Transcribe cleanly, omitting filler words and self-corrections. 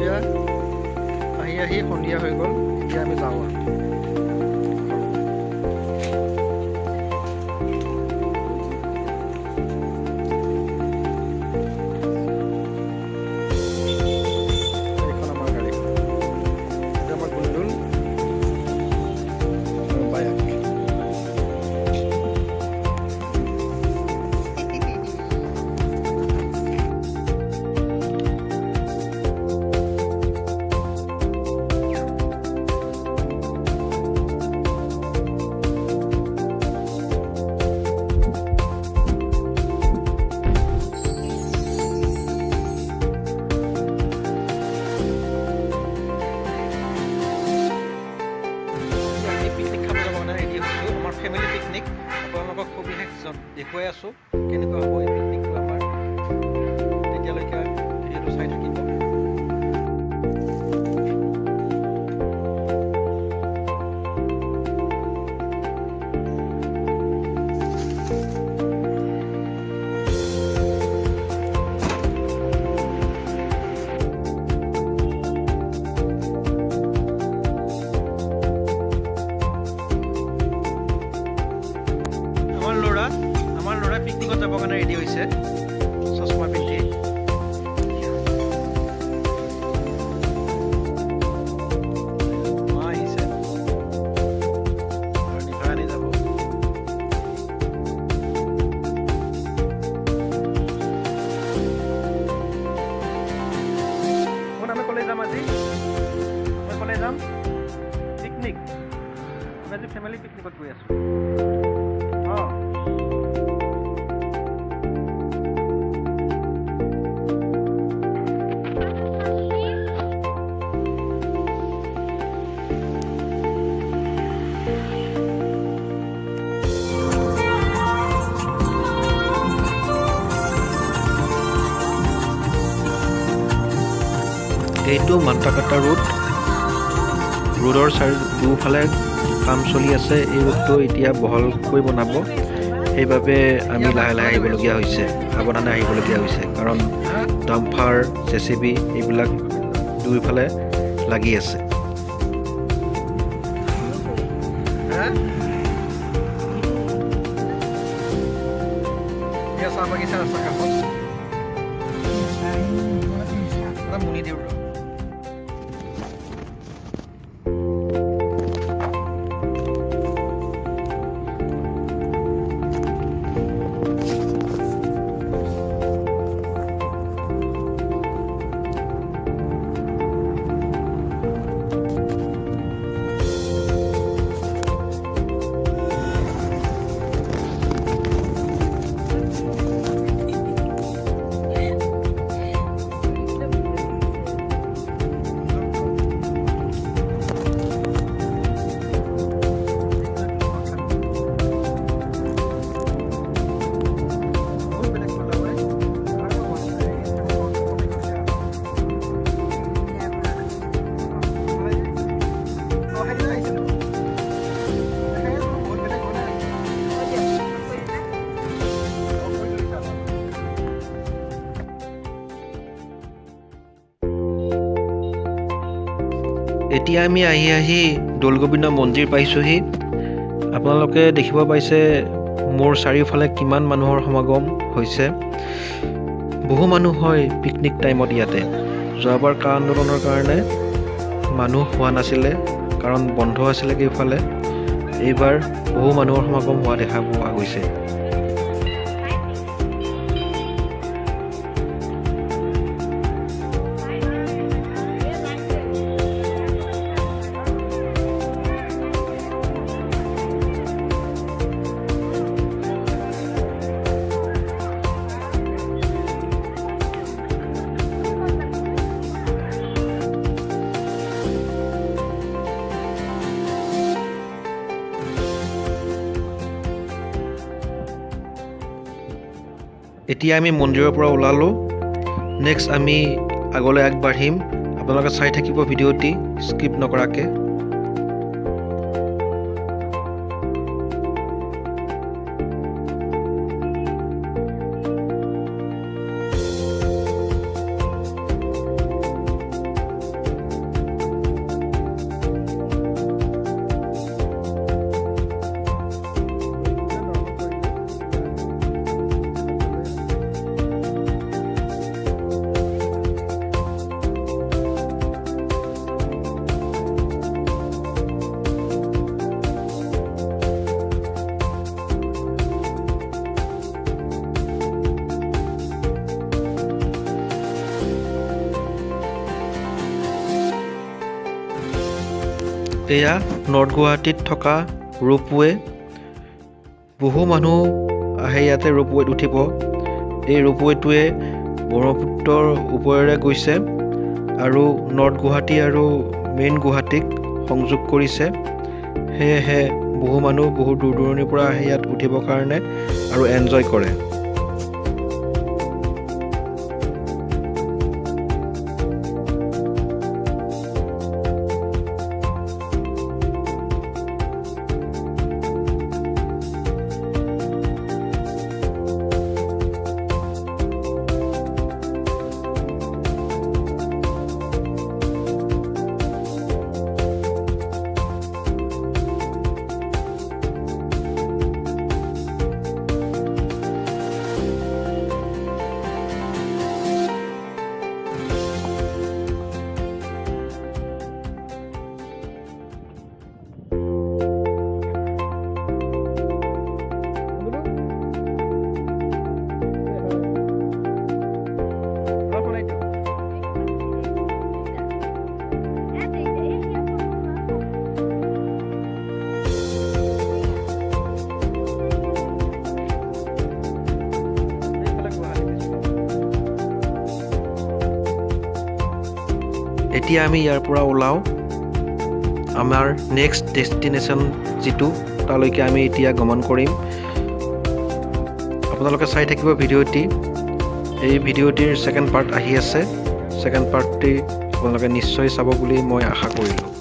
এয়া আহি সন্ধিয়া হৈ গ'ল, এতিয়া আমি যাওঁ আৰু। এইখন আমাৰ গাড়ী, এতিয়া আমাৰ গুণ্ডুল আৰু বায়াক। ফেমিলি পিকনিক আপোনালোকক সবিশেষ দেখুৱাই আছোঁ, কেনেকুৱা হ'ব এই পিকনিকটো আমাৰ। তেতিয়ালৈকে ভিডিঅ'টো চাই থাকিব। আমাৰ ল'ৰা পিকনিকত যাবৰ কাৰণে ৰেডি হৈছে, চশমা পিন্ধি। মা আহিছে আৰু নিশা আনি যাব। আমি ক'লে যাম আজি? আমি ক'লে যাম পিকনিক। আমি আজি ফেমিলি পিকনিকত গৈ আছোঁ। অঁ, এইটো মান্তাকাটা ৰোডৰ দুফালে কাম চলি আছে। এই ৰোডটো এতিয়া বহলকৈ বনাব, সেইবাবে আমি লাহে লাহে আহিবলগীয়া হৈছে, সাৱধানে আহিবলগীয়া হৈছে, কাৰণ ডাম্পাৰ JCB এইবিলাক দুইফালে লাগি আছে। চাহ বাগিচা ৰাস্তা কাষত মুনি দিওঁ। এতিয়া আমি আহি দৌলগোবিন্দ মন্দিৰ পাইছোঁহি। আপোনালোকে দেখিব পাইছে মোৰ চাৰিওফালে কিমান মানুহৰ সমাগম হৈছে। বহু মানুহ হয় পিকনিক টাইমত ইয়াতে। যোৱাবাৰ কা আন্দোলনৰ কাৰণে মানুহ হোৱা নাছিলে, কাৰণ বন্ধ আছিলে কেইফালে। এইবাৰ বহু মানুহৰ সমাগম হোৱা দেখা পোৱা গৈছে। এতিয়া আমি মন্দিৰৰ পৰা ওলালোঁ। নেক্সট আমি আগলৈ আগবাঢ়িম। আপোনালোকে চাই থাকিব ভিডিঅ'টি স্কিপ নকৰাকৈ। এয়া নৰ্থ গুৱাহাটীত থকা ৰোপৱে। বহু মানুহ আহে ইয়াতে ৰোপৱেত উঠিব। এই ৰোপৱেটোৱে ব্ৰহ্মপুত্ৰৰ ওপৰেৰে গৈছে আৰু নৰ্থ গুৱাহাটী আৰু মেইন গুৱাহাটীক সংযোগ কৰিছে। সেয়েহে বহু মানুহ বহু দূৰ দূৰণিৰ পৰা আহে ইয়াত উঠিবৰ কাৰণে আৰু এনজয় কৰে। এতিয়া আমি ইয়াৰ পৰা ওলাওঁ আমাৰ নেক্সট ডেষ্টিনেশ্যন যিটো, তালৈকে আমি এতিয়া গমন কৰিম। আপোনালোকে চাই থাকিব ভিডিঅ'টি। এই ভিডিঅ'টিৰ ছেকেণ্ড পাৰ্ট আহি আছে। ছেকেণ্ড পাৰ্টটি আপোনালোকে নিশ্চয় চাব বুলি মই আশা কৰিলোঁ।